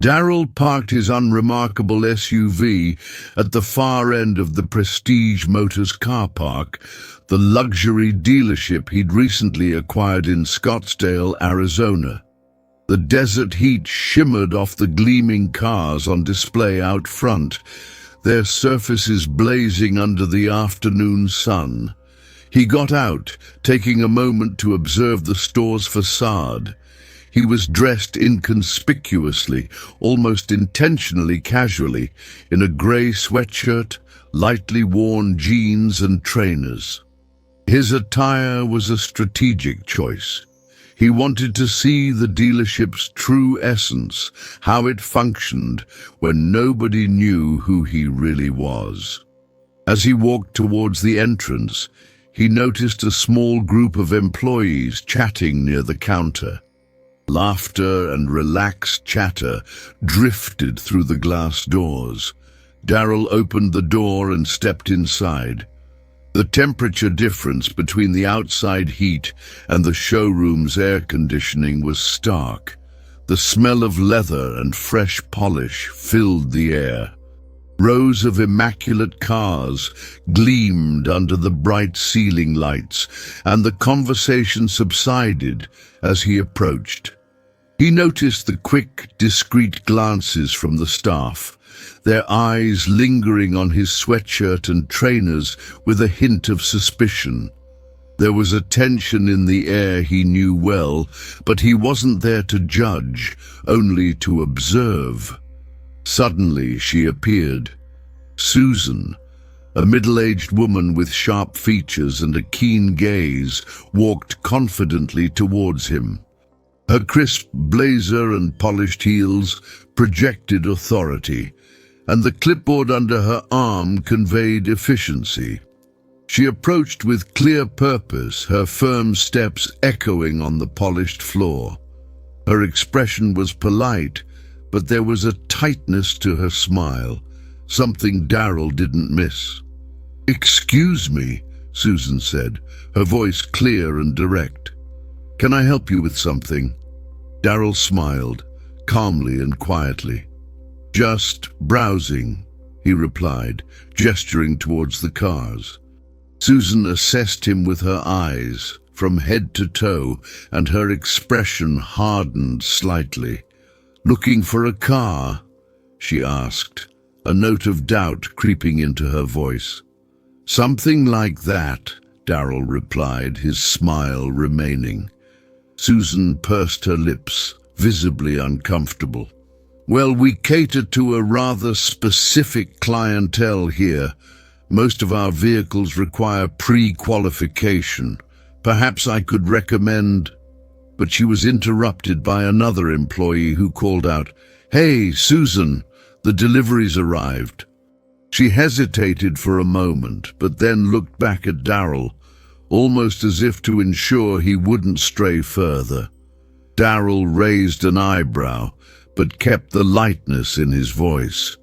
Darrell parked his unremarkable SUV at the far end of the Prestige Motors car park, the luxury dealership he'd recently acquired in Scottsdale, Arizona. The desert heat shimmered off the gleaming cars on display out front, their surfaces blazing under the afternoon sun. He got out, taking a moment to observe the store's facade. He was dressed inconspicuously, almost intentionally casually, in a grey sweatshirt, lightly worn jeans and trainers. His attire was a strategic choice. He wanted to see the dealership's true essence, how it functioned when nobody knew who he really was. As he walked towards the entrance, he noticed a small group of employees chatting near the counter. Laughter and relaxed chatter drifted through the glass doors. Darrell opened the door and stepped inside. The temperature difference between the outside heat and the showroom's air conditioning was stark. The smell of leather and fresh polish filled the air. Rows of immaculate cars gleamed under the bright ceiling lights, and the conversation subsided as he approached. He noticed the quick, discreet glances from the staff, their eyes lingering on his sweatshirt and trainers with a hint of suspicion. There was a tension in the air he knew well, but he wasn't there to judge, only to observe. Suddenly she appeared. Susan, a middle-aged woman with sharp features and a keen gaze, walked confidently towards him. Her crisp blazer and polished heels projected authority, and the clipboard under her arm conveyed efficiency. She approached with clear purpose, her firm steps echoing on the polished floor. Her expression was polite, but there was a tightness to her smile, something Darrell didn't miss. "Excuse me," Susan said, her voice clear and direct. "Can I help you with something?" Darrell smiled, calmly and quietly. "Just browsing," he replied, gesturing towards the cars. Susan assessed him with her eyes, from head to toe, and her expression hardened slightly. "Looking for a car?" she asked, a note of doubt creeping into her voice. "Something like that," Darrell replied, his smile remaining. Susan pursed her lips, visibly uncomfortable. "Well, we cater to a rather specific clientele here. Most of our vehicles require pre-qualification. Perhaps I could recommend—" But she was interrupted by another employee who called out, "Hey, Susan, the delivery's arrived." She hesitated for a moment, but then looked back at Darrell, almost as if to ensure he wouldn't stray further. Darrell raised an eyebrow, but kept the lightness in his voice.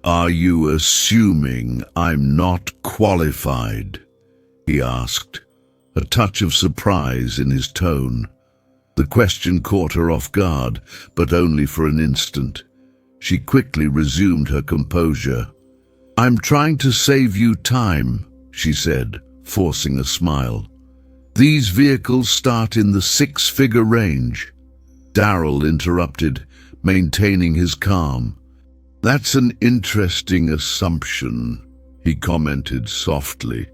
"Are you assuming I'm not qualified?" he asked, a touch of surprise in his tone. The question caught her off guard, but only for an instant. She quickly resumed her composure. "I'm trying to save you time," she said, forcing a smile. "These vehicles start in the six-figure range." Darrell interrupted, maintaining his calm. "That's an interesting assumption," he commented softly.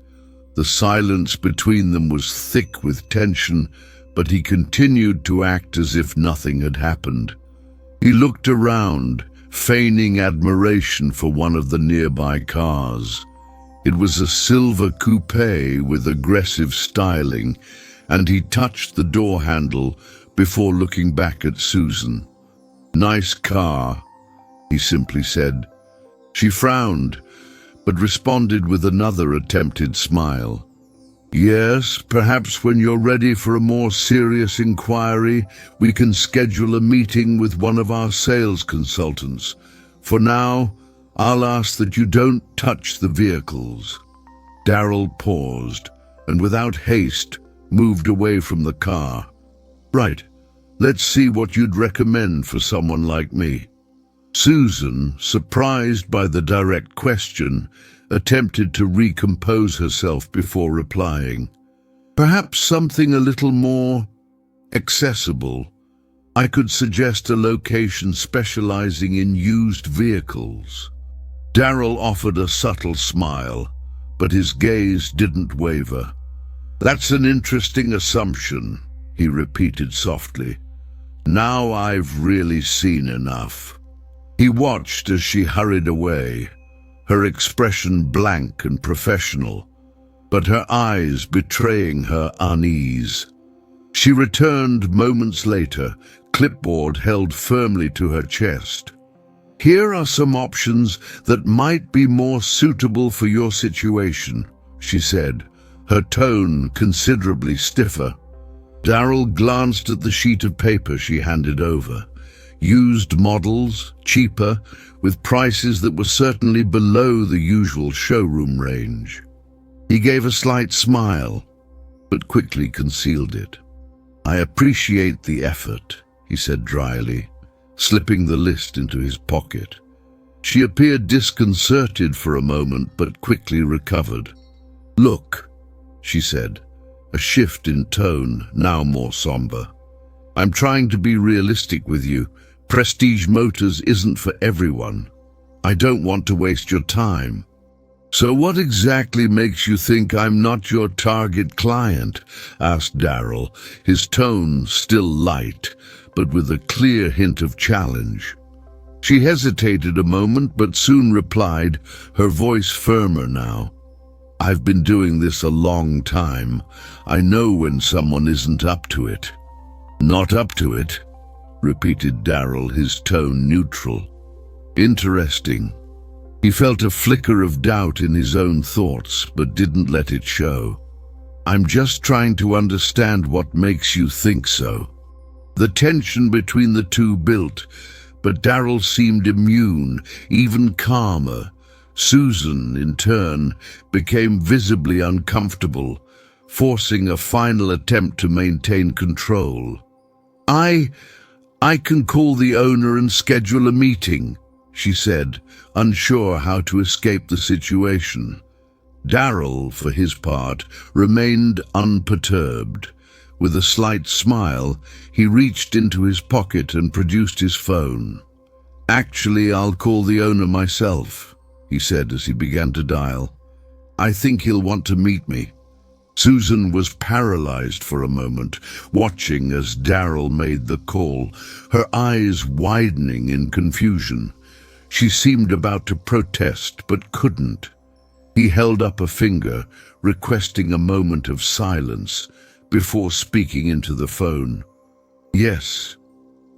The silence between them was thick with tension, but he continued to act as if nothing had happened. He looked around, feigning admiration for one of the nearby cars. It was a silver coupe with aggressive styling, and he touched the door handle before looking back at Susan. "Nice car," he simply said. She frowned, but responded with another attempted smile. "Yes, perhaps when you're ready for a more serious inquiry, we can schedule a meeting with one of our sales consultants. For now, I'll ask that you don't touch the vehicles." Darrell paused, and without haste, moved away from the car. "Right, let's see what you'd recommend for someone like me." Susan, surprised by the direct question, attempted to recompose herself before replying. Perhaps something a little more accessible. I could suggest a location specializing in used vehicles. Darrell offered a subtle smile, but his gaze didn't waver. That's an interesting assumption, he repeated softly. Now I've really seen enough. He watched as she hurried away, her expression blank and professional, but her eyes betraying her unease. She returned moments later, clipboard held firmly to her chest. Here are some options that might be more suitable for your situation, she said, her tone considerably stiffer. Darrell glanced at the sheet of paper she handed over. Used models, cheaper, with prices that were certainly below the usual showroom range. He gave a slight smile, but quickly concealed it. I appreciate the effort, he said dryly, slipping the list into his pocket. She appeared disconcerted for a moment, but quickly recovered. Look, she said, a shift in tone, now more somber. I'm trying to be realistic with you. Prestige Motors isn't for everyone. I don't want to waste your time. So what exactly makes you think I'm not your target client? Asked Darrell, his tone still light, but with a clear hint of challenge. She hesitated a moment, but soon replied, her voice firmer now. I've been doing this a long time. I know when someone isn't up to it. Not up to it, repeated Darrell, his tone neutral. Interesting. He felt a flicker of doubt in his own thoughts, but didn't let it show. I'm just trying to understand what makes you think so. The tension between the two built, but Darrell seemed immune, even calmer. Susan, in turn, became visibly uncomfortable, forcing a final attempt to maintain control. I can call the owner and schedule a meeting, she said, unsure how to escape the situation. Darrell, for his part, remained unperturbed. With a slight smile, he reached into his pocket and produced his phone. Actually, I'll call the owner myself, he said as he began to dial. I think he'll want to meet me. Susan was paralyzed for a moment, watching as Darrell made the call, her eyes widening in confusion. She seemed about to protest, but couldn't. He held up a finger, requesting a moment of silence, before speaking into the phone. Yes,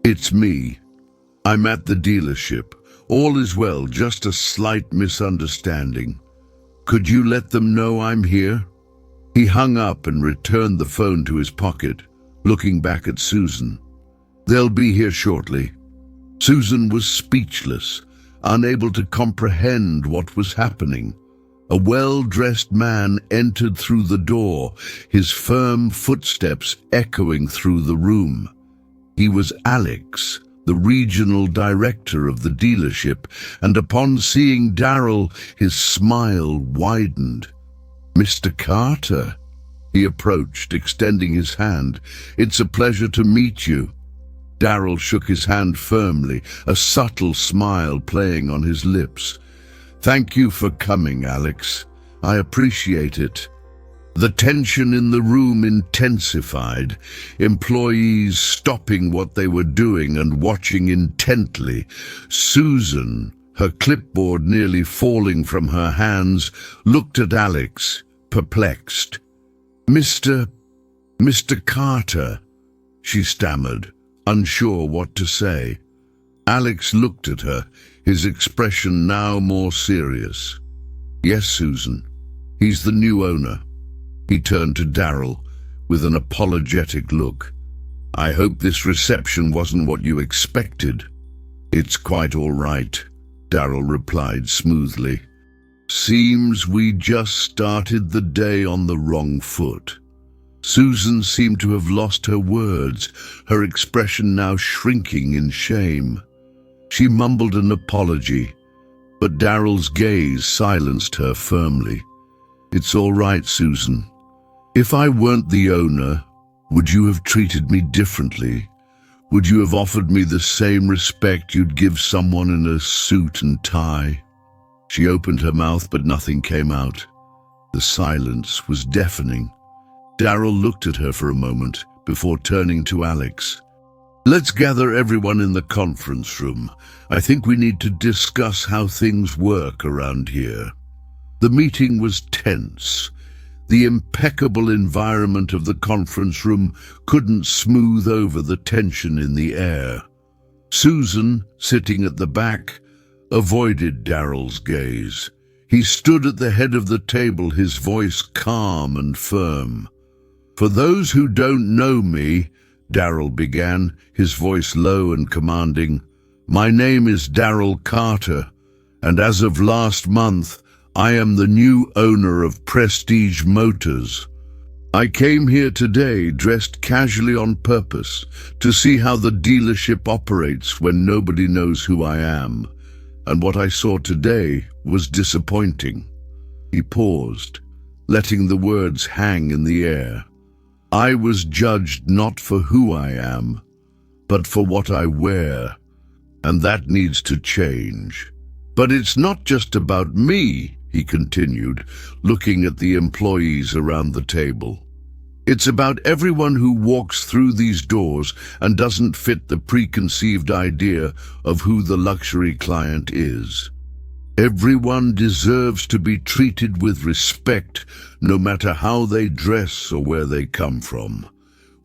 it's me. I'm at the dealership. All is well, just a slight misunderstanding. Could you let them know I'm here? He hung up and returned the phone to his pocket, looking back at Susan. They'll be here shortly. Susan was speechless, unable to comprehend what was happening. A well-dressed man entered through the door, his firm footsteps echoing through the room. He was Alex, the regional director of the dealership, and upon seeing Darrell, his smile widened. Mr. Carter, he approached, extending his hand. It's a pleasure to meet you. Darrell shook his hand firmly, a subtle smile playing on his lips. Thank you for coming, Alex. I appreciate it. The tension in the room intensified, employees stopping what they were doing and watching intently. Susan, her clipboard nearly falling from her hands, looked at Alex, perplexed. Mr. Carter, she stammered, unsure what to say. Alex looked at her, his expression now more serious. Yes, Susan, he's the new owner. He turned to Darrell with an apologetic look. I hope this reception wasn't what you expected. It's quite all right, Darrell replied smoothly. Seems we just started the day on the wrong foot. Susan seemed to have lost her words, her expression now shrinking in shame. She mumbled an apology, but Darrell's gaze silenced her firmly. "It's all right, Susan. If I weren't the owner, would you have treated me differently? Would you have offered me the same respect you'd give someone in a suit and tie?" She opened her mouth, but nothing came out. The silence was deafening. Darrell looked at her for a moment before turning to Alex. "Let's gather everyone in the conference room. I think we need to discuss how things work around here." The meeting was tense. The impeccable environment of the conference room couldn't smooth over the tension in the air. Susan, sitting at the back, avoided Darrell's gaze. He stood at the head of the table, his voice calm and firm. "For those who don't know me," Darrell began, his voice low and commanding, "my name is Darrell Carter, and as of last month, I am the new owner of Prestige Motors. I came here today dressed casually on purpose to see how the dealership operates when nobody knows who I am, and what I saw today was disappointing." He paused, letting the words hang in the air. "I was judged not for who I am, but for what I wear, and that needs to change. But it's not just about me," he continued, looking at the employees around the table. "It's about everyone who walks through these doors and doesn't fit the preconceived idea of who the luxury client is. Everyone deserves to be treated with respect, no matter how they dress or where they come from."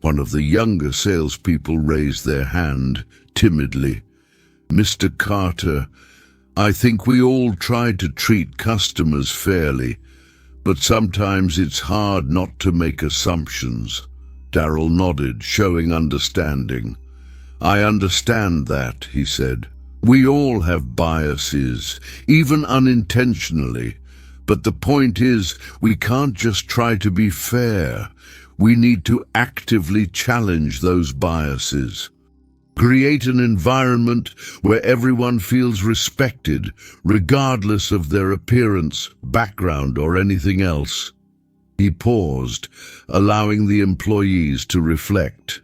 One of the younger salespeople raised their hand timidly. "Mr. Carter, I think we all try to treat customers fairly, but sometimes it's hard not to make assumptions." Darrell nodded, showing understanding. "I understand that," he said. "We all have biases, even unintentionally, but the point is we can't just try to be fair. We need to actively challenge those biases. Create an environment where everyone feels respected, regardless of their appearance, background, or anything else." He paused, allowing the employees to reflect.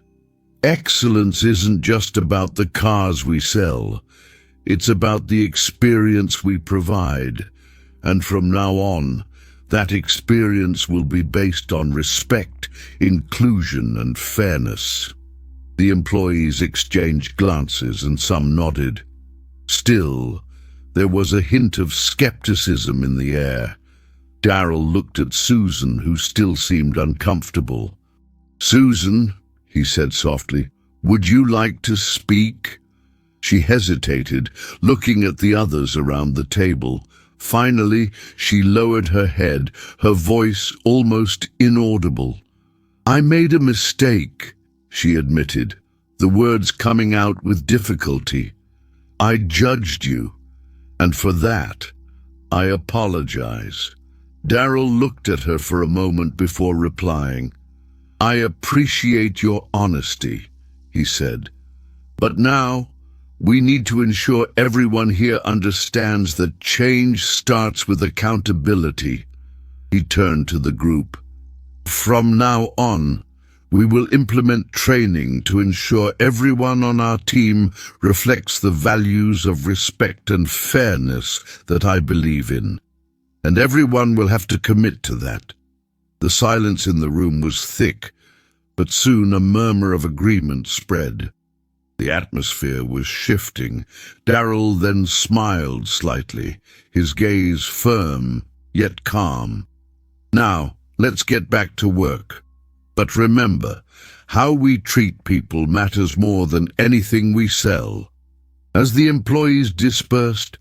"Excellence isn't just about the cars we sell. It's about the experience we provide. And from now on, that experience will be based on respect, inclusion, and fairness." The employees exchanged glances and some nodded. Still, there was a hint of skepticism in the air. Darrell looked at Susan, who still seemed uncomfortable. "Susan," he said softly, "would you like to speak?" She hesitated, looking at the others around the table. Finally, she lowered her head, her voice almost inaudible. "I made a mistake," she admitted, the words coming out with difficulty. "I judged you, and for that, I apologize." Darrell looked at her for a moment before replying. "I appreciate your honesty," he said. "But now, we need to ensure everyone here understands that change starts with accountability." He turned to the group. "From now on, we will implement training to ensure everyone on our team reflects the values of respect and fairness that I believe in. And everyone will have to commit to that." The silence in the room was thick, but soon a murmur of agreement spread. The atmosphere was shifting. Darrell then smiled slightly, his gaze firm yet calm. "Now, let's get back to work. But remember, how we treat people matters more than anything we sell." As the employees dispersed,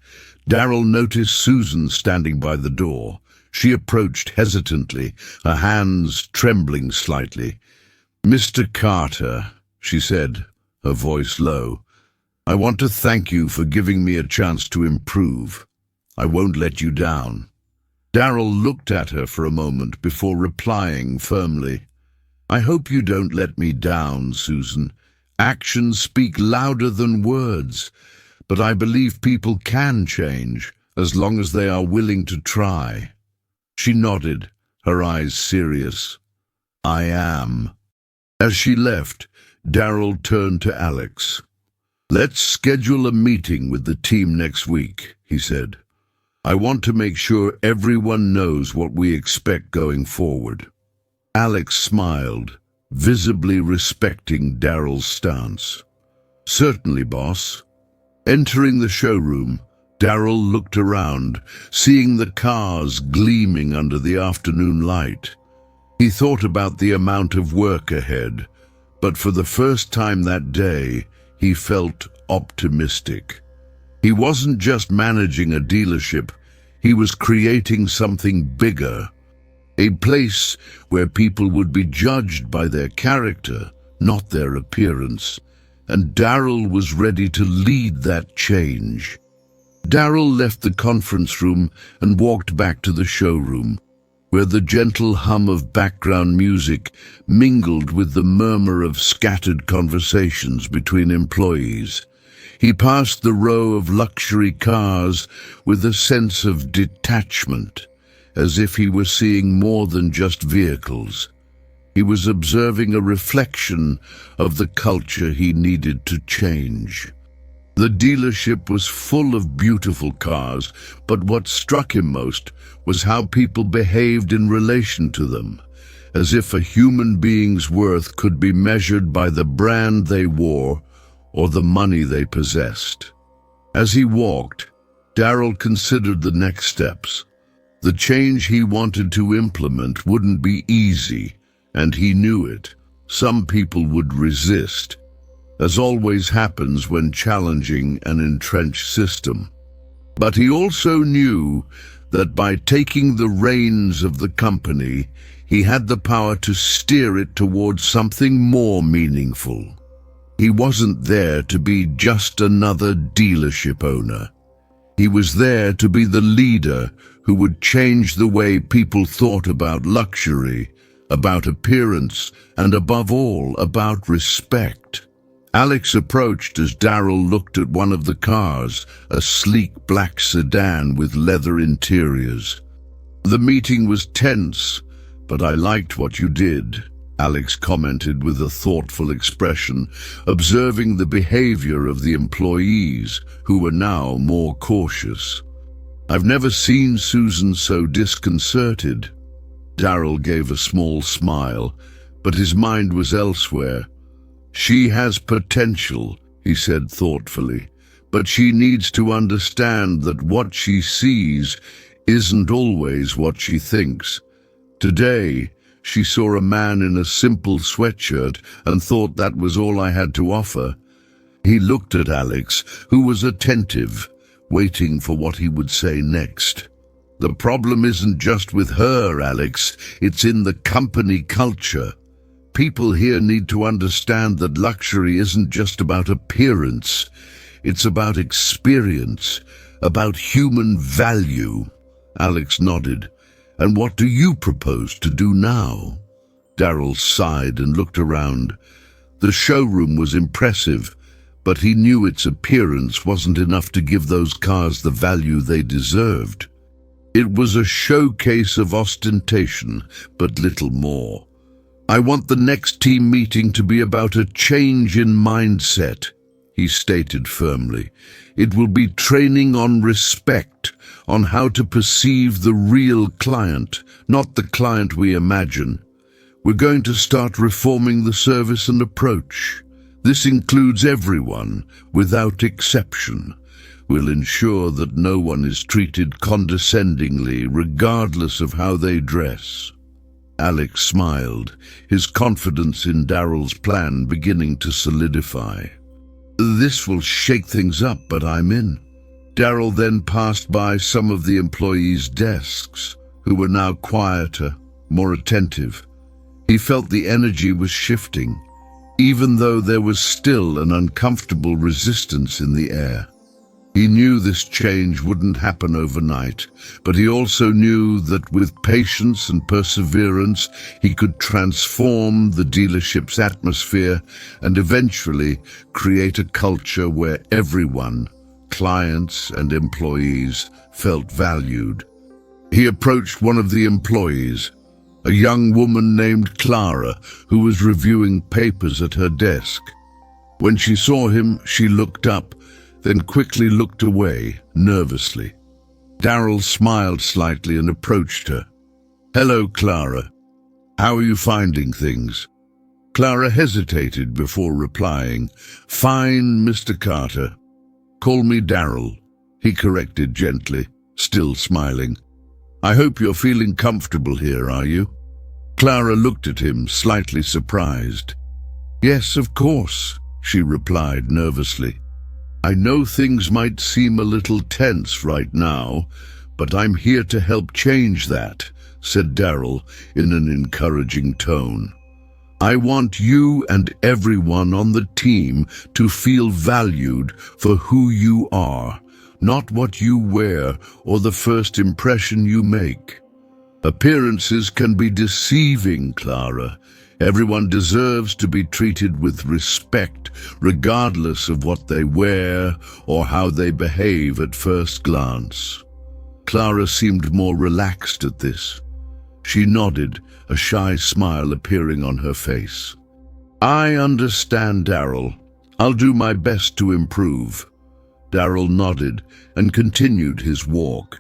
Darrell noticed Susan standing by the door. She approached hesitantly, her hands trembling slightly. "Mr. Carter," she said, her voice low, "I want to thank you for giving me a chance to improve. I won't let you down." Darrell looked at her for a moment before replying firmly, "I hope you don't let me down, Susan. Actions speak louder than words. but I believe people can change as long as they are willing to try." She nodded, her eyes serious. "I am." As she left, Darryl turned to Alex. "Let's schedule a meeting with the team next week," he said. "I want to make sure everyone knows what we expect going forward." Alex smiled, visibly respecting Darryl's stance. "Certainly, boss." Entering the showroom, Darryl looked around, seeing the cars gleaming under the afternoon light. He thought about the amount of work ahead, but for the first time that day, he felt optimistic. He wasn't just managing a dealership, he was creating something bigger. A place where people would be judged by their character, not their appearance. And Darryl was ready to lead that change. Darryl left the conference room and walked back to the showroom, where the gentle hum of background music mingled with the murmur of scattered conversations between employees. He passed the row of luxury cars with a sense of detachment, as if he were seeing more than just vehicles. He was observing a reflection of the culture he needed to change. The dealership was full of beautiful cars, but what struck him most was how people behaved in relation to them, as if a human being's worth could be measured by the brand they wore or the money they possessed. As he walked, Darryl considered the next steps. The change he wanted to implement wouldn't be easy, and he knew it. Some people would resist, as always happens when challenging an entrenched system. But he also knew that by taking the reins of the company, he had the power to steer it towards something more meaningful. He wasn't there to be just another dealership owner. He was there to be the leader who would change the way people thought about luxury, about appearance, and above all, about respect. Alex approached as Darryl looked at one of the cars, a sleek black sedan with leather interiors. "The meeting was tense, but I liked what you did," Alex commented with a thoughtful expression, observing the behavior of the employees, who were now more cautious. "I've never seen Susan so disconcerted." Darryl gave a small smile, but his mind was elsewhere. "She has potential," he said thoughtfully, "but she needs to understand that what she sees isn't always what she thinks. Today, she saw a man in a simple sweatshirt and thought that was all I had to offer." He looked at Alex, who was attentive, waiting for what he would say next. "The problem isn't just with her, Alex, it's in the company culture. People here need to understand that luxury isn't just about appearance. It's about experience, about human value." Alex nodded. "And what do you propose to do now?" Darryl sighed and looked around. The showroom was impressive, but he knew its appearance wasn't enough to give those cars the value they deserved. It was a showcase of ostentation, but little more. "I want the next team meeting to be about a change in mindset," he stated firmly. "It will be training on respect, on how to perceive the real client, not the client we imagine. We're going to start reforming the service and approach. This includes everyone, without exception. We'll ensure that no one is treated condescendingly, regardless of how they dress." Alex smiled, his confidence in Darryl's plan beginning to solidify. "This will shake things up, but I'm in." Darryl then passed by some of the employees' desks, who were now quieter, more attentive. He felt the energy was shifting, even though there was still an uncomfortable resistance in the air. He knew this change wouldn't happen overnight, but he also knew that with patience and perseverance, he could transform the dealership's atmosphere and eventually create a culture where everyone clients and employees felt valued. He approached one of the employees, a young woman named Clara, who was reviewing papers at her desk. When she saw him, she looked up, then quickly looked away, nervously. Darryl smiled slightly and approached her. "Hello, Clara. How are you finding things?" Clara hesitated before replying. "Fine, Mr. Carter. Call me Darryl," he corrected gently, still smiling. "I hope you're feeling comfortable here, are you?" Clara looked at him, slightly surprised. "Yes, of course," she replied nervously. "I know things might seem a little tense right now, but I'm here to help change that," said Darryl in an encouraging tone. "I want you and everyone on the team to feel valued for who you are, not what you wear or the first impression you make. Appearances can be deceiving, Clara. Everyone deserves to be treated with respect, regardless of what they wear or how they behave at first glance." Clara seemed more relaxed at this. She nodded, a shy smile appearing on her face. "I understand, Darryl. I'll do my best to improve." Darryl nodded and continued his walk.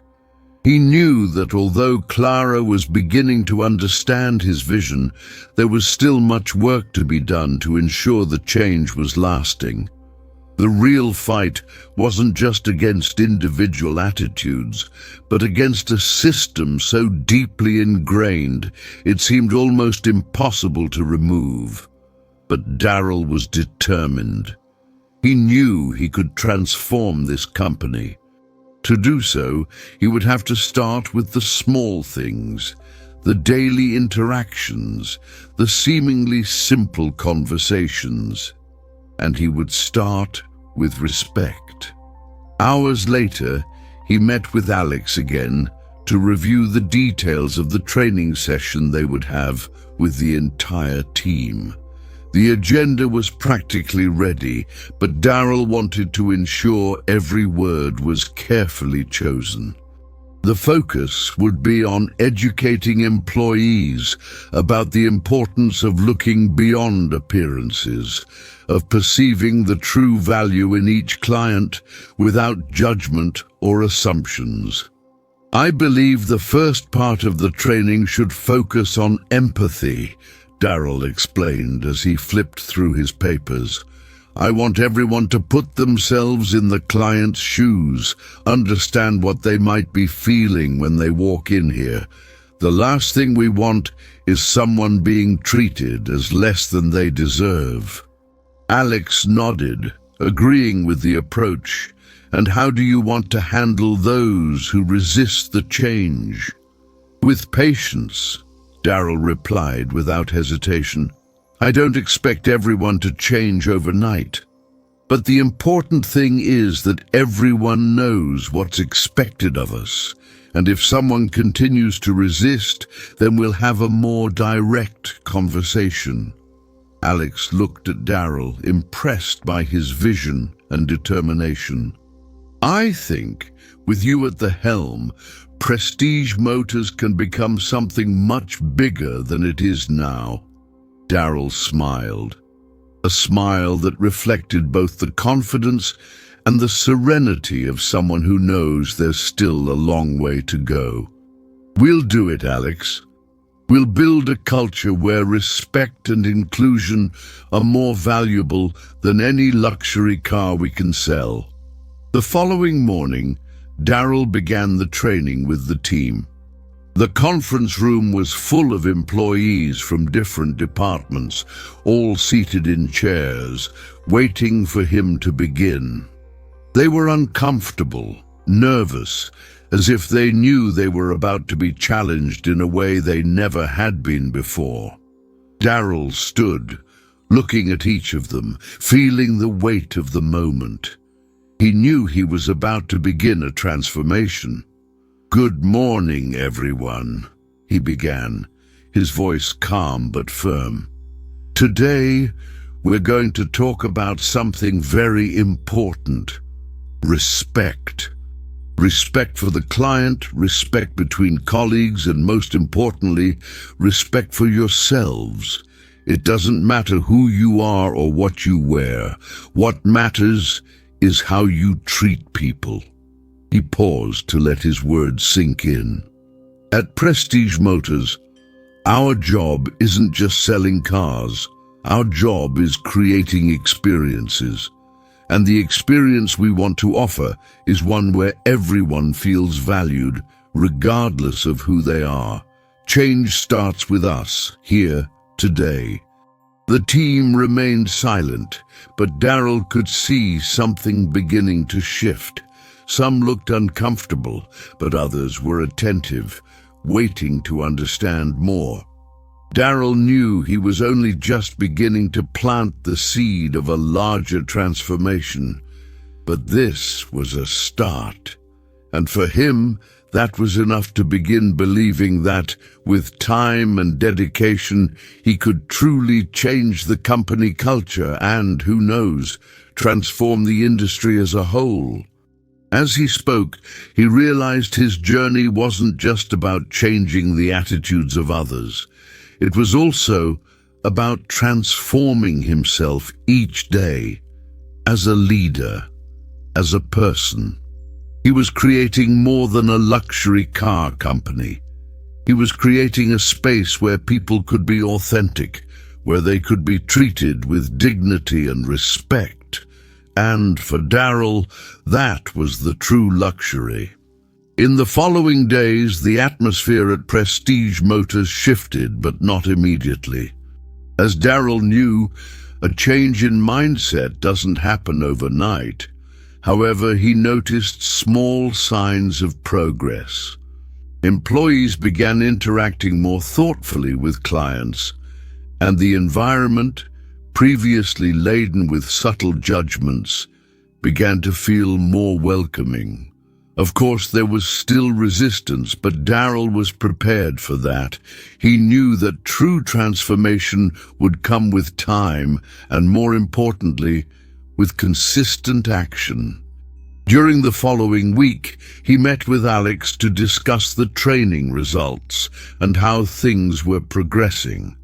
He knew that although Clara was beginning to understand his vision, there was still much work to be done to ensure the change was lasting. The real fight wasn't just against individual attitudes, but against a system so deeply ingrained it seemed almost impossible to remove. But Darryl was determined. He knew he could transform this company. To do so, he would have to start with the small things, the daily interactions, the seemingly simple conversations. And he would start with respect. Hours later, he met with Alex again to review the details of the training session they would have with the entire team. The agenda was practically ready, but Darryl wanted to ensure every word was carefully chosen. The focus would be on educating employees about the importance of looking beyond appearances, of perceiving the true value in each client without judgment or assumptions. "I believe the first part of the training should focus on empathy," Darryl explained as he flipped through his papers. "I want everyone to put themselves in the client's shoes, understand what they might be feeling when they walk in here. The last thing we want is someone being treated as less than they deserve." Alex nodded, agreeing with the approach. "And how do you want to handle those who resist the change?" "With patience," Darryl replied without hesitation. "I don't expect everyone to change overnight. But the important thing is that everyone knows what's expected of us. And if someone continues to resist, then we'll have a more direct conversation." Alex looked at Darryl, impressed by his vision and determination. "I think, with you at the helm, Prestige Motors can become something much bigger than it is now." Darryl smiled, a smile that reflected both the confidence and the serenity of someone who knows there's still a long way to go. "We'll do it, Alex. We'll build a culture where respect and inclusion are more valuable than any luxury car we can sell." The following morning, Darryl began the training with the team. The conference room was full of employees from different departments, all seated in chairs, waiting for him to begin. They were uncomfortable, nervous, as if they knew they were about to be challenged in a way they never had been before. Darryl stood, looking at each of them, feeling the weight of the moment. He knew he was about to begin a transformation. "Good morning, everyone," he began, his voice calm but firm. "Today, we're going to talk about something very important: Respect. Respect for the client, respect between colleagues, and most importantly, respect for yourselves. It doesn't matter who you are or what you wear. What matters is how you treat people. He paused to let his words sink in. At Prestige Motors, our job isn't just selling cars. Our job is creating experiences. And the experience we want to offer is one where everyone feels valued, regardless of who they are. Change starts with us, here, today. The team remained silent, but Darrell could see something beginning to shift. Some looked uncomfortable, but others were attentive, waiting to understand more. Darrell knew he was only just beginning to plant the seed of a larger transformation, but this was a start. And for him, that was enough to begin believing that, with time and dedication, he could truly change the company culture and, who knows, transform the industry as a whole. As he spoke, he realized his journey wasn't just about changing the attitudes of others. It was also about transforming himself each day as a leader, as a person. He was creating more than a luxury car company. He was creating a space where people could be authentic, where they could be treated with dignity and respect. And for Darrell, that was the true luxury. In the following days, the atmosphere at Prestige Motors shifted, but not immediately. As Darrell knew, a change in mindset doesn't happen overnight. However, he noticed small signs of progress. Employees began interacting more thoughtfully with clients, and the environment, previously laden with subtle judgments, began to feel more welcoming. Of course, there was still resistance, but Darrell was prepared for that. He knew that true transformation would come with time and, more importantly, with consistent action. During the following week, he met with Alex to discuss the training results and how things were progressing.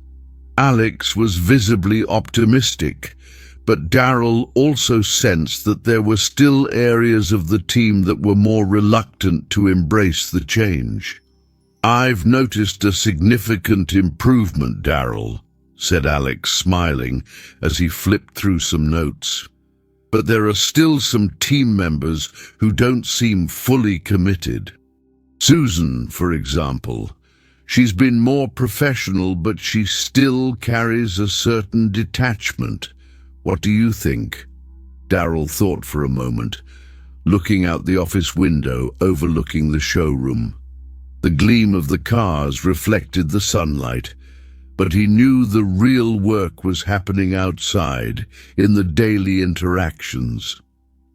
Alex was visibly optimistic, but Darrell also sensed that there were still areas of the team that were more reluctant to embrace the change. "I've noticed a significant improvement, Darrell," said Alex, smiling as he flipped through some notes. "But there are still some team members who don't seem fully committed. Susan, for example. She's been more professional, but she still carries a certain detachment. What do you think?" Darrell thought for a moment, looking out the office window overlooking the showroom. The gleam of the cars reflected the sunlight, but he knew the real work was happening outside, in the daily interactions.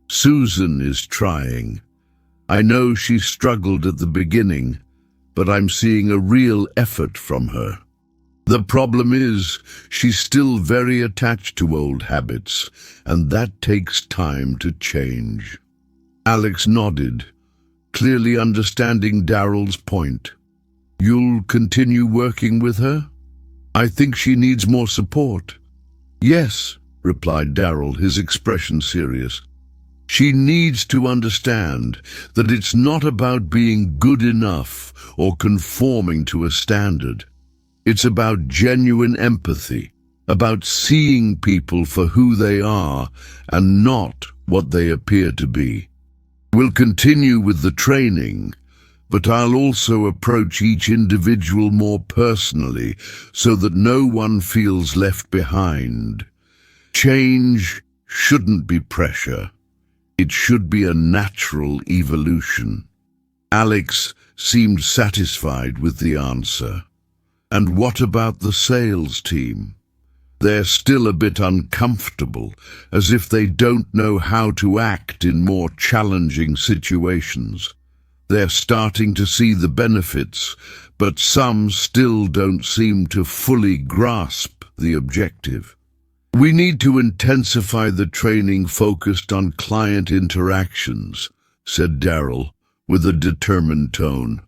"Susan is trying. I know she struggled at the beginning, but I'm seeing a real effort from her. The problem is, she's still very attached to old habits, and that takes time to change." Alex nodded, clearly understanding Darrell's point. "You'll continue working with her? I think she needs more support." "Yes," replied Darrell, his expression serious. "She needs to understand that it's not about being good enough or conforming to a standard. It's about genuine empathy, about seeing people for who they are and not what they appear to be. We'll continue with the training, but I'll also approach each individual more personally so that no one feels left behind. Change shouldn't be pressure. It should be a natural evolution." Alex seemed satisfied with the answer. "And what about the sales team? They're still a bit uncomfortable, as if they don't know how to act in more challenging situations. They're starting to see the benefits, but some still don't seem to fully grasp the objective." We need to intensify the training focused on client interactions, said Darrell, with a determined tone.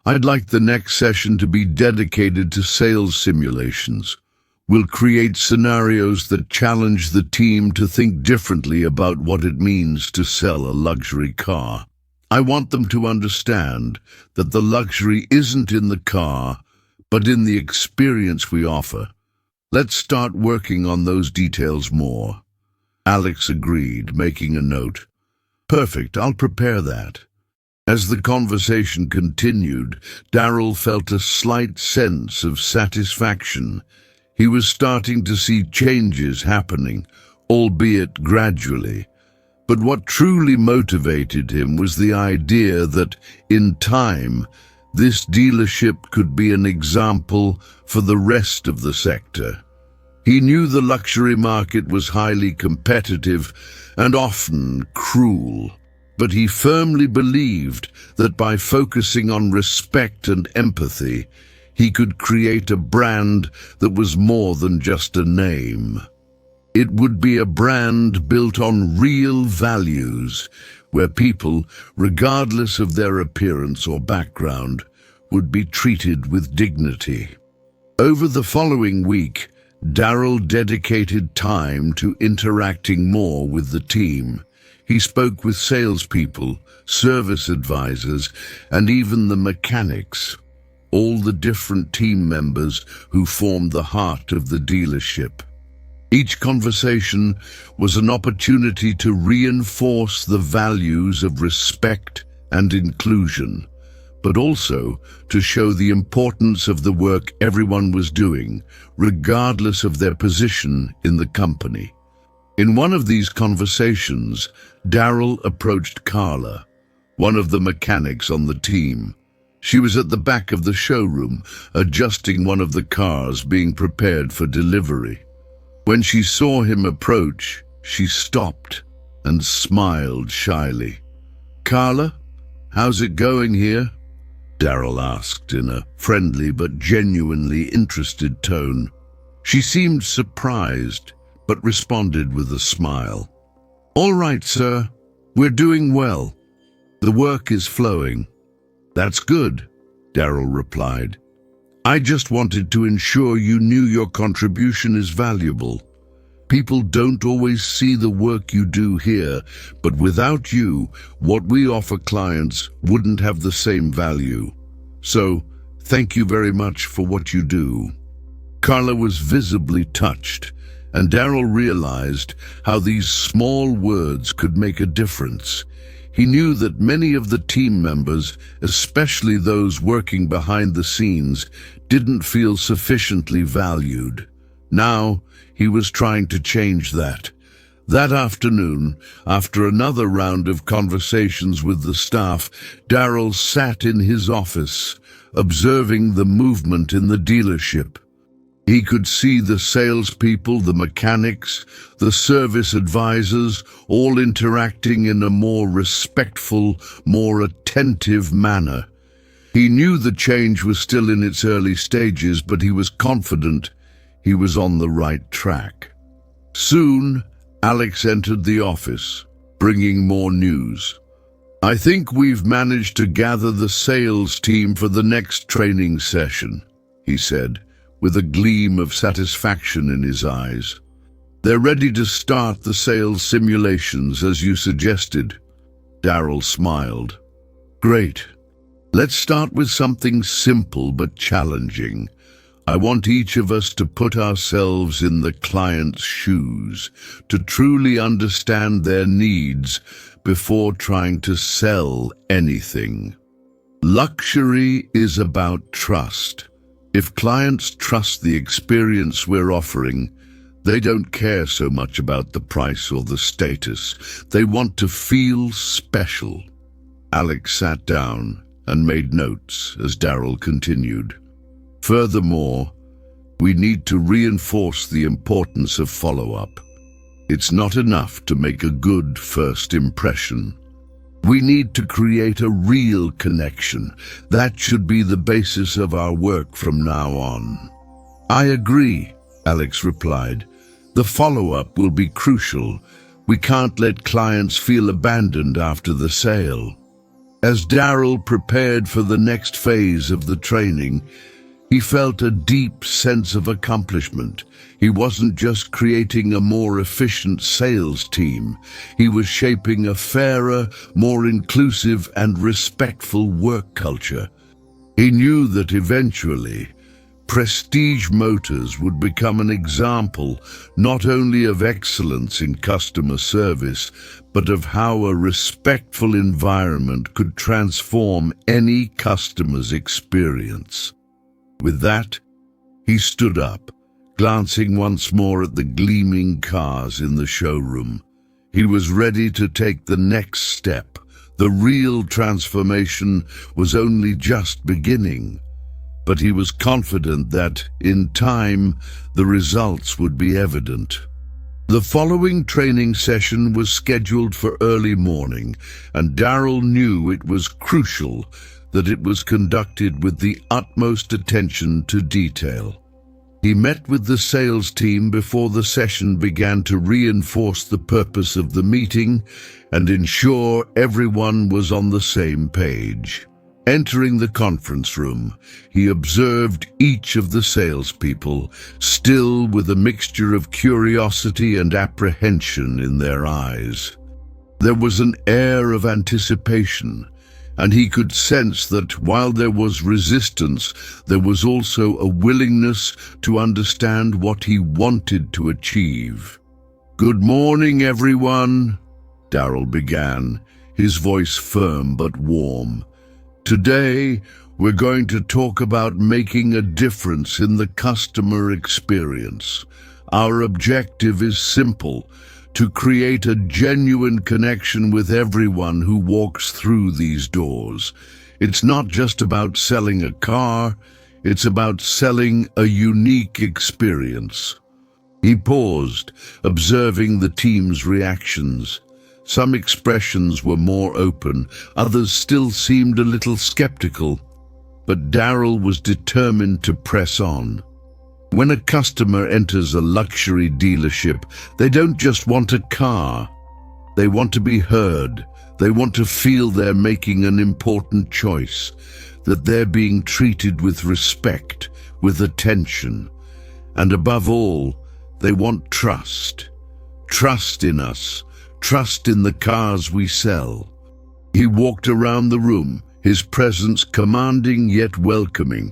I'd like the next session to be dedicated to sales simulations. We'll create scenarios that challenge the team to think differently about what it means to sell a luxury car. I want them to understand that the luxury isn't in the car, but in the experience we offer. Let's start working on those details more. Alex agreed, making a note. Perfect, I'll prepare that. As the conversation continued, Darrell felt a slight sense of satisfaction. He was starting to see changes happening, albeit gradually. But what truly motivated him was the idea that, in time, this dealership could be an example for the rest of the sector. He knew the luxury market was highly competitive and often cruel, but he firmly believed that by focusing on respect and empathy, he could create a brand that was more than just a name. It would be a brand built on real values, where people, regardless of their appearance or background, would be treated with dignity. Over the following week, Darrell dedicated time to interacting more with the team. He spoke with salespeople, service advisors, and even the mechanics, all the different team members who formed the heart of the dealership. Each conversation was an opportunity to reinforce the values of respect and inclusion, but also to show the importance of the work everyone was doing, regardless of their position in the company. In one of these conversations, Darrell approached Carla, one of the mechanics on the team. She was at the back of the showroom, adjusting one of the cars being prepared for delivery. When she saw him approach, she stopped and smiled shyly. "Carla, how's it going here?" Darrell asked in a friendly but genuinely interested tone. She seemed surprised, but responded with a smile. "All right, sir. We're doing well. The work is flowing." "That's good," Darrell replied. "I just wanted to ensure you knew your contribution is valuable. People don't always see the work you do here, but without you, what we offer clients wouldn't have the same value. So, thank you very much for what you do." Carla was visibly touched, and Darrell realized how these small words could make a difference. He knew that many of the team members, especially those working behind the scenes, didn't feel sufficiently valued. Now, he was trying to change that. That afternoon, after another round of conversations with the staff, Darrell sat in his office, observing the movement in the dealership. He could see the salespeople, the mechanics, the service advisors, all interacting in a more respectful, more attentive manner. He knew the change was still in its early stages, but he was confident he was on the right track. Soon, Alex entered the office, bringing more news. "I think we've managed to gather the sales team for the next training session," he said, with a gleam of satisfaction in his eyes. "They're ready to start the sales simulations as you suggested." Darrell smiled. "Great. Let's start with something simple but challenging. I want each of us to put ourselves in the client's shoes, to truly understand their needs before trying to sell anything. Luxury is about trust. If clients trust the experience we're offering, they don't care so much about the price or the status. They want to feel special." Alex sat down and made notes as Darrell continued. "Furthermore, we need to reinforce the importance of follow-up. It's not enough to make a good first impression. We need to create a real connection. That should be the basis of our work from now on." "I agree," Alex replied. The follow-up will be crucial. We can't let clients feel abandoned after the sale. As Darryl prepared for the next phase of the training, he felt a deep sense of accomplishment. He wasn't just creating a more efficient sales team. He was shaping a fairer, more inclusive and respectful work culture. He knew that eventually, Prestige Motors would become an example not only of excellence in customer service, but of how a respectful environment could transform any customer's experience. With that, he stood up, glancing once more at the gleaming cars in the showroom. He was ready to take the next step. The real transformation was only just beginning, but he was confident that, in time, the results would be evident. The following training session was scheduled for early morning, and Darryl knew it was crucial that it was conducted with the utmost attention to detail. He met with the sales team before the session began to reinforce the purpose of the meeting and ensure everyone was on the same page. Entering the conference room, he observed each of the salespeople, still with a mixture of curiosity and apprehension in their eyes. There was an air of anticipation, and he could sense that while there was resistance, there was also a willingness to understand what he wanted to achieve. "Good morning, everyone," Darryl began, his voice firm but warm. "Today, we're going to talk about making a difference in the customer experience. Our objective is simple: to create a genuine connection with everyone who walks through these doors. It's not just about selling a car, it's about selling a unique experience." He paused, observing the team's reactions. Some expressions were more open, others still seemed a little skeptical, but Darryl was determined to press on. When a customer enters a luxury dealership, they don't just want a car. They want to be heard. They want to feel they're making an important choice, that they're being treated with respect, with attention. And above all, they want trust. Trust in us. Trust in the cars we sell. He walked around the room, his presence commanding yet welcoming.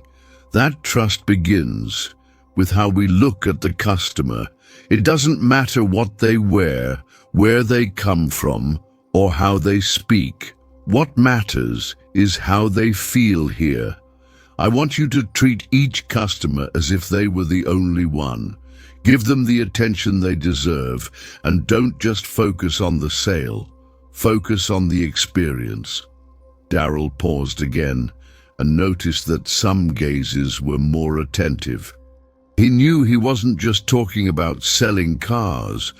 That trust begins with how we look at the customer. It doesn't matter what they wear, where they come from, or how they speak. What matters is how they feel here. I want you to treat each customer as if they were the only one. Give them the attention they deserve, and don't just focus on the sale. Focus on the experience. Darryl paused again and noticed that some gazes were more attentive. He knew he wasn't just talking about selling cars,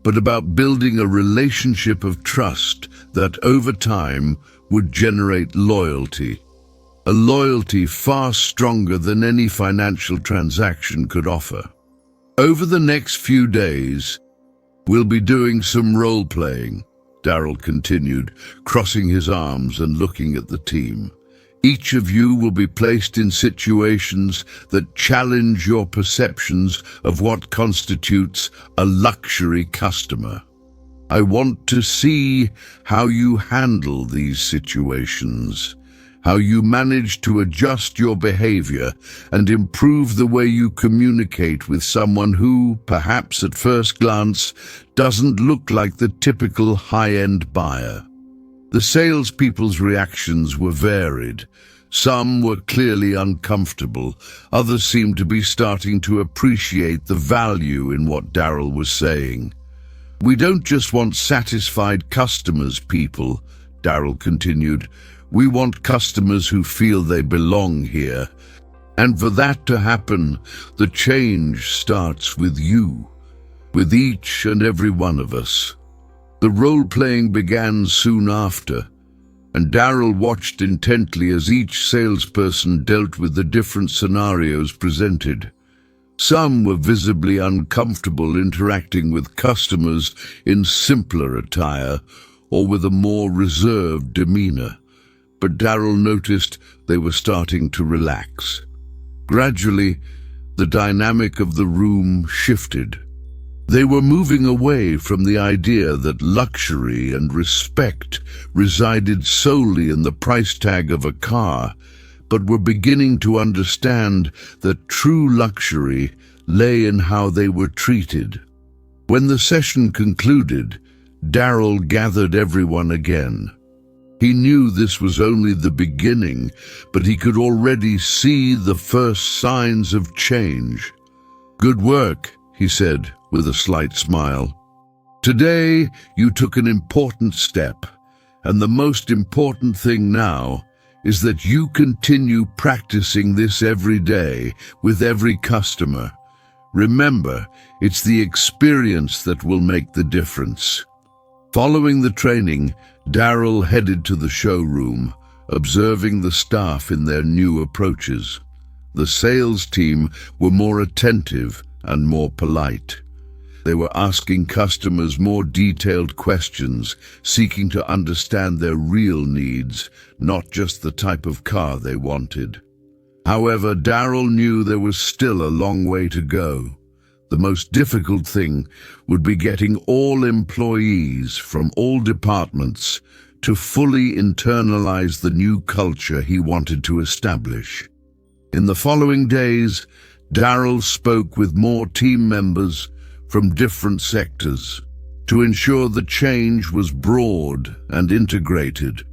but about building a relationship of trust that over time would generate loyalty. A loyalty far stronger than any financial transaction could offer. Over the next few days, we'll be doing some role-playing, Darryl continued, crossing his arms and looking at the team. Each of you will be placed in situations that challenge your perceptions of what constitutes a luxury customer. I want to see how you handle these situations, how you manage to adjust your behavior and improve the way you communicate with someone who, perhaps at first glance, doesn't look like the typical high-end buyer. The salespeople's reactions were varied. Some were clearly uncomfortable. Others seemed to be starting to appreciate the value in what Darryl was saying. "We don't just want satisfied customers, people," Darryl continued. "We want customers who feel they belong here. And for that to happen, the change starts with you, with each and every one of us." The role-playing began soon after, and Darryl watched intently as each salesperson dealt with the different scenarios presented. Some were visibly uncomfortable interacting with customers in simpler attire or with a more reserved demeanor, but Darrell noticed they were starting to relax. Gradually, the dynamic of the room shifted. They were moving away from the idea that luxury and respect resided solely in the price tag of a car, but were beginning to understand that true luxury lay in how they were treated. When the session concluded, Darrell gathered everyone again. He knew this was only the beginning, but he could already see the first signs of change. "Good work," he said with a slight smile. "Today you took an important step, and the most important thing now is that you continue practicing this every day with every customer. Remember, it's the experience that will make the difference." Following the training, Darrell headed to the showroom, observing the staff in their new approaches. The sales team were more attentive and more polite. They were asking customers more detailed questions, seeking to understand their real needs, not just the type of car they wanted. However, Darrell knew there was still a long way to go. The most difficult thing would be getting all employees from all departments to fully internalize the new culture he wanted to establish. In the following days, Darrell spoke with more team members from different sectors to ensure the change was broad and integrated.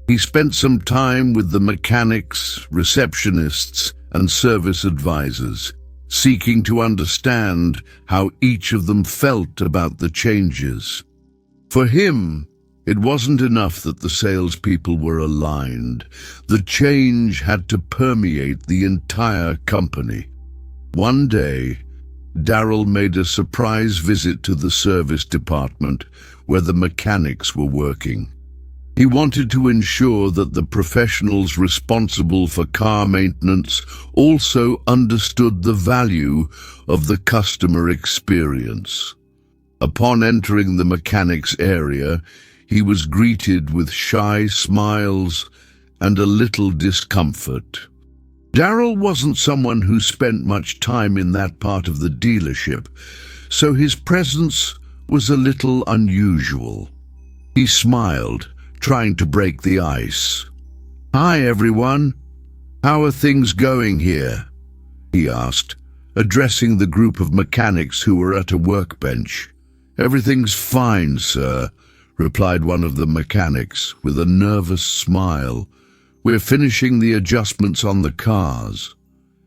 He spent some time with the mechanics, receptionists, and service advisors, seeking to understand how each of them felt about the changes. For him, it wasn't enough that the salespeople were aligned. The change had to permeate the entire company. One day, Darrell made a surprise visit to the service department where the mechanics were working. He wanted to ensure that the professionals responsible for car maintenance also understood the value of the customer experience. Upon entering the mechanics area, he was greeted with shy smiles and a little discomfort. Darrell wasn't someone who spent much time in that part of the dealership, so his presence was a little unusual. He smiled, trying to break the ice. "Hi, everyone. How are things going here?" he asked, addressing the group of mechanics who were at a workbench. "Everything's fine, sir," replied one of the mechanics with a nervous smile. "We're finishing the adjustments on the cars."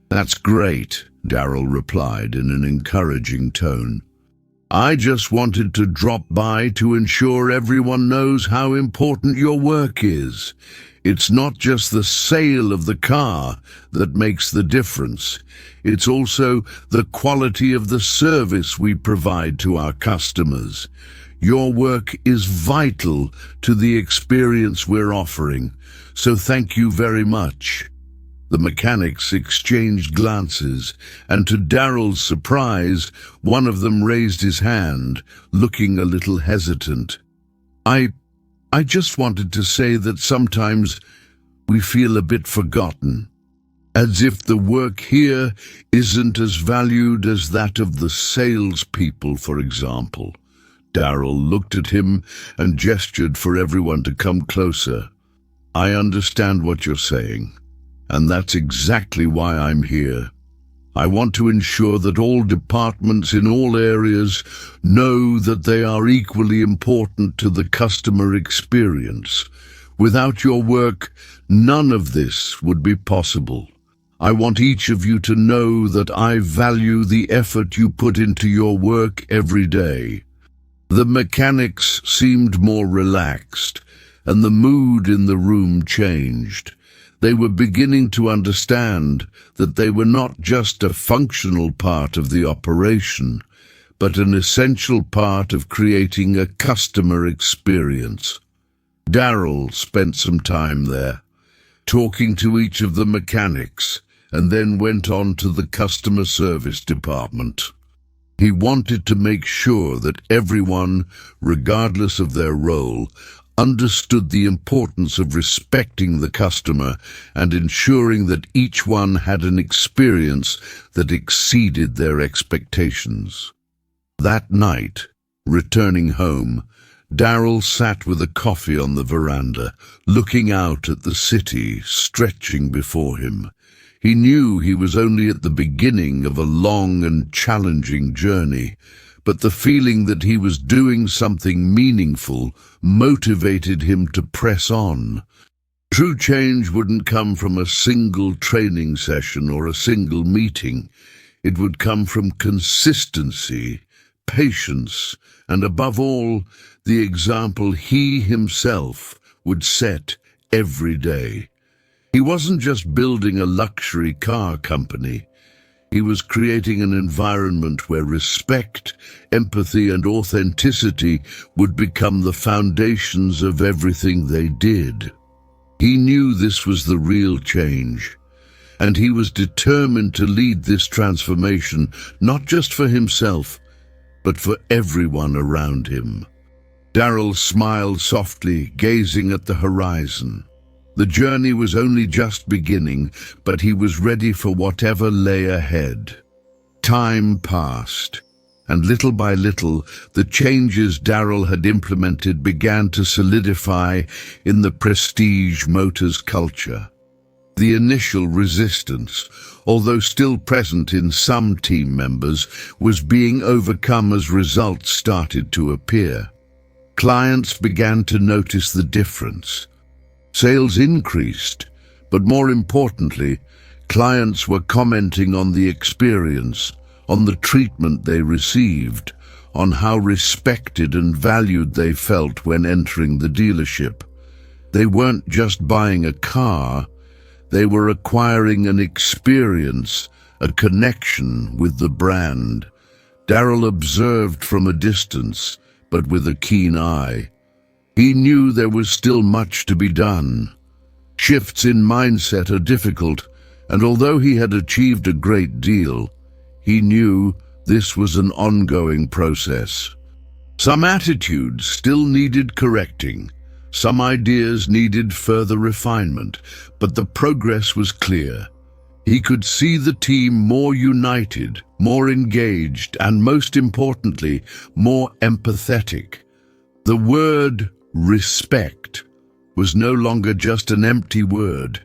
"That's great," Darrell replied in an encouraging tone. "I just wanted to drop by to ensure everyone knows how important your work is. It's not just the sale of the car that makes the difference. It's also the quality of the service we provide to our customers. Your work is vital to the experience we're offering, so thank you very much." The mechanics exchanged glances, and to Darrell's surprise, one of them raised his hand, looking a little hesitant. I just wanted to say that sometimes we feel a bit forgotten, as if the work here isn't as valued as that of the salespeople, for example." Darrell looked at him and gestured for everyone to come closer. "I understand what you're saying, and that's exactly why I'm here. I want to ensure that all departments in all areas know that they are equally important to the customer experience. Without your work, none of this would be possible. I want each of you to know that I value the effort you put into your work every day." The mechanics seemed more relaxed, and the mood in the room changed. They were beginning to understand that they were not just a functional part of the operation, but an essential part of creating a customer experience. Darrell spent some time there, talking to each of the mechanics and then went on to the customer service department. He wanted to make sure that everyone, regardless of their role, understood the importance of respecting the customer and ensuring that each one had an experience that exceeded their expectations. That night, returning home, Darrell sat with a coffee on the veranda, looking out at the city stretching before him. He knew he was only at the beginning of a long and challenging journey, but the feeling that he was doing something meaningful motivated him to press on. True change wouldn't come from a single training session or a single meeting. It would come from consistency, patience, and above all, the example he himself would set every day. He wasn't just building a luxury car company. He was creating an environment where respect, empathy, and authenticity would become the foundations of everything they did. He knew this was the real change, and he was determined to lead this transformation, not just for himself, but for everyone around him. Darrell smiled softly, gazing at the horizon. The journey was only just beginning, but he was ready for whatever lay ahead. Time passed, and little by little, the changes Darrell had implemented began to solidify in the Prestige Motors culture. The initial resistance, although still present in some team members, was being overcome as results started to appear. Clients began to notice the difference. Sales increased, but more importantly, clients were commenting on the experience, on the treatment they received, on how respected and valued they felt when entering the dealership. They weren't just buying a car, they were acquiring an experience, a connection with the brand. Darrell observed from a distance, but with a keen eye. He knew there was still much to be done. Shifts in mindset are difficult, and although he had achieved a great deal, he knew this was an ongoing process. Some attitudes still needed correcting, some ideas needed further refinement, but the progress was clear. He could see the team more united, more engaged, and most importantly, more empathetic. The word respect was no longer just an empty word.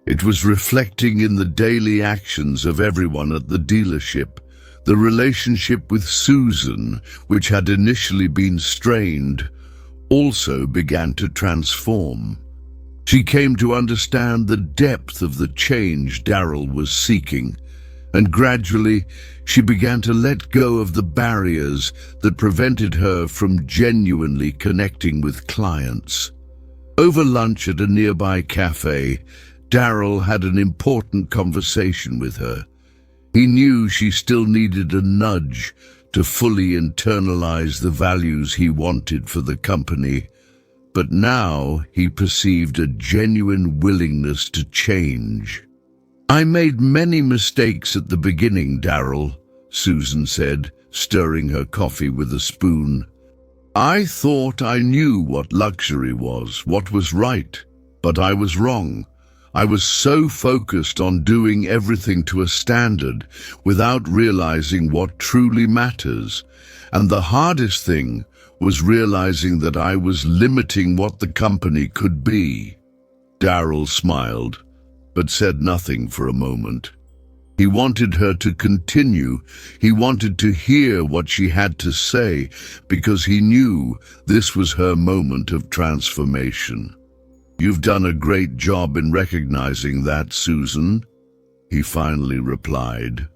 It was reflecting in the daily actions of everyone at the dealership. The relationship with Susan, which had initially been strained, also began to transform. She came to understand the depth of the change Darrell was seeking, and gradually she began to let go of the barriers that prevented her from genuinely connecting with clients. Over lunch at a nearby cafe, Darrell had an important conversation with her. He knew she still needed a nudge to fully internalize the values he wanted for the company, but now he perceived a genuine willingness to change. "I made many mistakes at the beginning, Darrell," Susan said, stirring her coffee with a spoon. "I thought I knew what luxury was, what was right, but I was wrong. I was so focused on doing everything to a standard without realizing what truly matters. And the hardest thing was realizing that I was limiting what the company could be." Darrell smiled, but said nothing for a moment. He wanted her to continue. He wanted to hear what she had to say, because he knew this was her moment of transformation. "You've done a great job in recognizing that, Susan," he finally replied.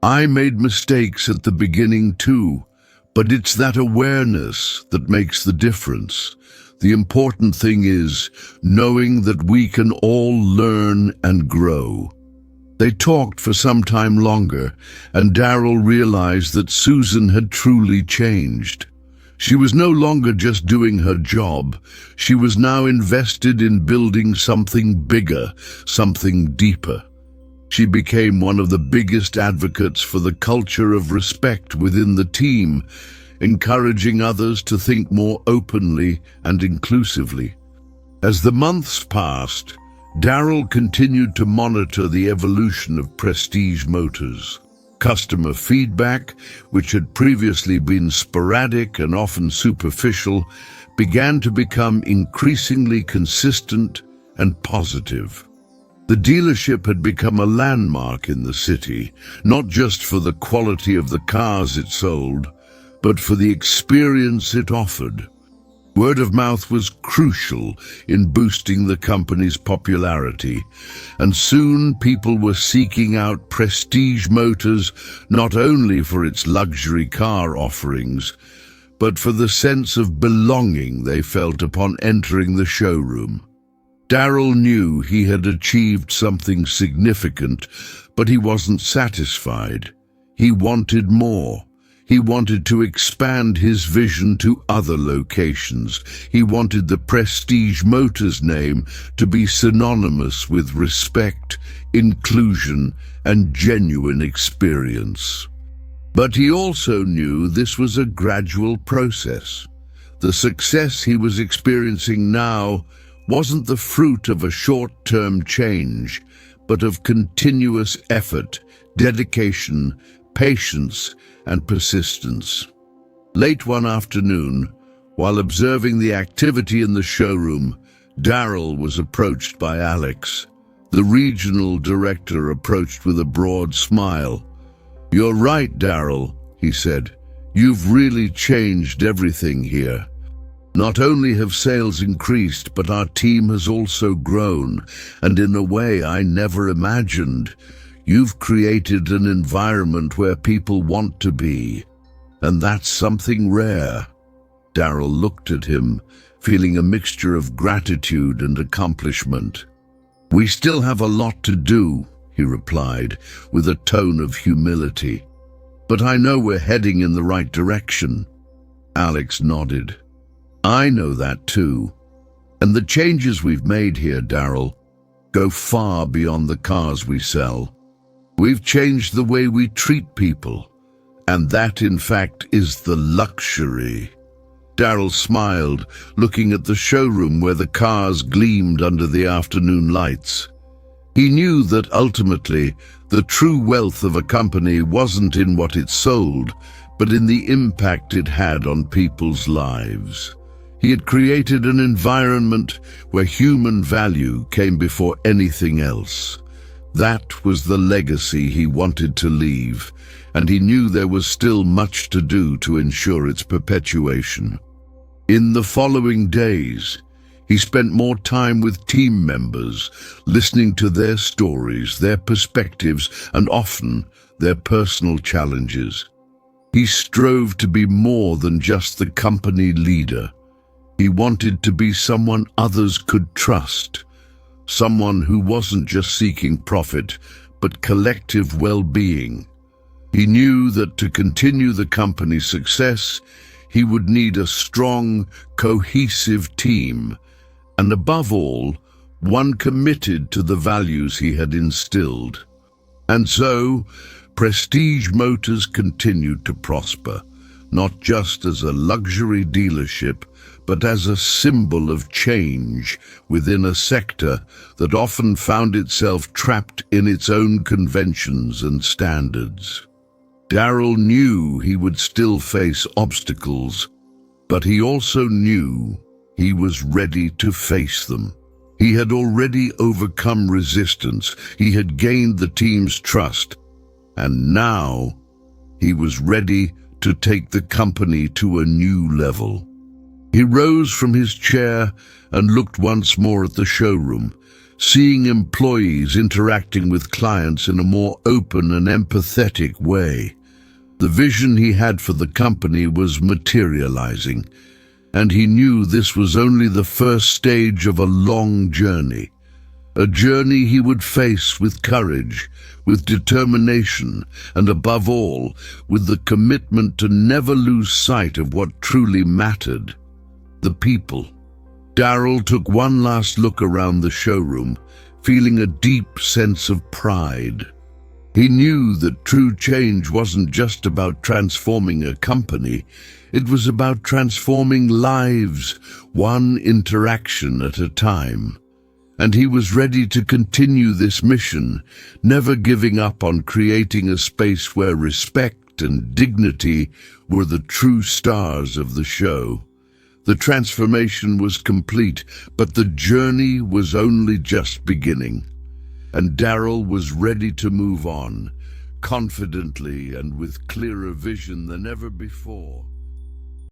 "I made mistakes at the beginning too, but it's that awareness that makes the difference. The important thing is knowing that we can all learn and grow." They talked for some time longer, and Darrell realized that Susan had truly changed. She was no longer just doing her job. She was now invested in building something bigger, something deeper. She became one of the biggest advocates for the culture of respect within the team, encouraging others to think more openly and inclusively. As the months passed, Darrell continued to monitor the evolution of Prestige Motors. Customer feedback, which had previously been sporadic and often superficial, began to become increasingly consistent and positive. The dealership had become a landmark in the city, not just for the quality of the cars it sold, but for the experience it offered. Word of mouth was crucial in boosting the company's popularity, and soon people were seeking out Prestige Motors not only for its luxury car offerings, but for the sense of belonging they felt upon entering the showroom. Darrell knew he had achieved something significant, but he wasn't satisfied. He wanted more. He wanted to expand his vision to other locations. He wanted the Prestige Motors name to be synonymous with respect, inclusion, and genuine experience. But he also knew this was a gradual process. The success he was experiencing now wasn't the fruit of a short-term change, but of continuous effort, dedication, patience, and persistence. Late one afternoon, while observing the activity in the showroom, Darrell was approached by Alex. The regional director approached with a broad smile. "You're right, Darrell," he said. "You've really changed everything here. Not only have sales increased, but our team has also grown, and in a way I never imagined. You've created an environment where people want to be, and that's something rare." Darrell looked at him, feeling a mixture of gratitude and accomplishment. "We still have a lot to do," he replied, with a tone of humility. "But I know we're heading in the right direction." Alex nodded. "I know that too. And the changes we've made here, Darrell, go far beyond the cars we sell. We've changed the way we treat people, and that, in fact, is the luxury." Darrell smiled, looking at the showroom where the cars gleamed under the afternoon lights. He knew that ultimately, the true wealth of a company wasn't in what it sold, but in the impact it had on people's lives. He had created an environment where human value came before anything else. That was the legacy he wanted to leave, and he knew there was still much to do to ensure its perpetuation. In the following days, he spent more time with team members, listening to their stories, their perspectives, and often their personal challenges. He strove to be more than just the company leader. He wanted to be someone others could trust, someone who wasn't just seeking profit, but collective well-being. He knew that to continue the company's success, he would need a strong, cohesive team, and above all, one committed to the values he had instilled. And so, Prestige Motors continued to prosper, not just as a luxury dealership, but as a symbol of change within a sector that often found itself trapped in its own conventions and standards. Darrell knew he would still face obstacles, but he also knew he was ready to face them. He had already overcome resistance, he had gained the team's trust, and now he was ready to take the company to a new level. He rose from his chair and looked once more at the showroom, seeing employees interacting with clients in a more open and empathetic way. The vision he had for the company was materializing, and he knew this was only the first stage of a long journey. A journey he would face with courage, with determination, and above all, with the commitment to never lose sight of what truly mattered: the people. Darrell took one last look around the showroom, feeling a deep sense of pride. He knew that true change wasn't just about transforming a company, it was about transforming lives, one interaction at a time. And he was ready to continue this mission, never giving up on creating a space where respect and dignity were the true stars of the show. The transformation was complete, but the journey was only just beginning. And Daryl was ready to move on, confidently and with clearer vision than ever before.